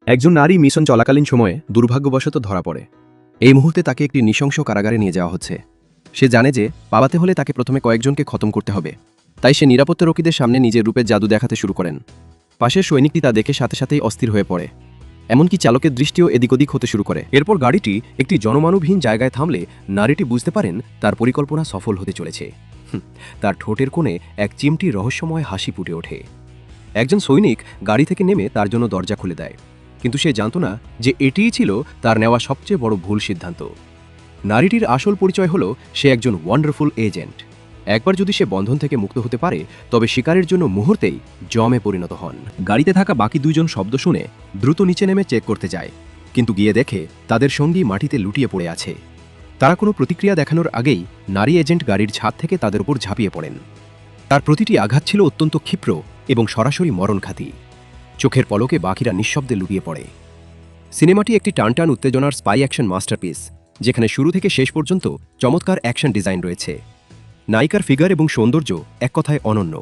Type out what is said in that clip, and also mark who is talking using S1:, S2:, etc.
S1: একজন নারী মিশন চলাকালীন সময়ে দুর্ভাগ্যবশত ধরা পড়ে। এই মুহূর্তে তাকে একটি নৃশংস কারাগারে নিয়ে যাওয়া হচ্ছে। সে জানে যে পালাতে হলে তাকে প্রথমে কয়েকজনকে খতম করতে হবে, তাই সে নিরাপত্তারক্ষীদের সামনে নিজের রূপের জাদু দেখাতে শুরু করেন। পাশের সৈনিকটি তা দেখে সাথে সাথেই অস্থির হয়ে পড়ে, এমনকি চালকের দৃষ্টিও এদিক ওদিক হতে শুরু করে। এরপর গাড়িটি একটি জনমানবহীন জায়গায় থামলে নারীটি বুঝতে পারেন তার পরিকল্পনা সফল হতে চলেছে। তার ঠোঁটের কোণে এক চিমটি রহস্যময় হাসি ফুটে ওঠে। একজন সৈনিক গাড়ি থেকে নেমে তার জন্য দরজা খুলে দেয়, কিন্তু সে জানত না যে এটিই ছিল তার নেওয়া সবচেয়ে বড় ভুল সিদ্ধান্ত। নারীটির আসল পরিচয় হল সে একজন ওয়ান্ডারফুল এজেন্ট। একবার যদি সে বন্ধন থেকে মুক্ত হতে পারে, তবে শিকারের জন্য মুহূর্তেই জমে পরিণত হন। গাড়িতে থাকা বাকি দুইজন শব্দ শুনে দ্রুত নিচে নেমে চেক করতে যায়, কিন্তু গিয়ে দেখে তাদের সঙ্গী মাটিতে লুটিয়ে পড়ে আছে। তারা কোনো প্রতিক্রিয়া দেখানোর আগেই নারী এজেন্ট গাড়ির ছাদ থেকে তাদের উপর ঝাঁপিয়ে পড়েন। তার প্রতিটি আঘাত ছিল অত্যন্ত ক্ষিপ্র এবং সরাসরি মরণঘাতী। চোখের পলকে বাকিরা নিঃশব্দে লুটিয়ে পড়ে। সিনেমাটি একটি টানটান উত্তেজনার স্পাই অ্যাকশন মাস্টারপিস, যেখানে শুরু থেকে শেষ পর্যন্ত চমৎকার অ্যাকশন ডিজাইন রয়েছে। নায়িকার ফিগার এবং সৌন্দর্য এক কথায় অনন্য।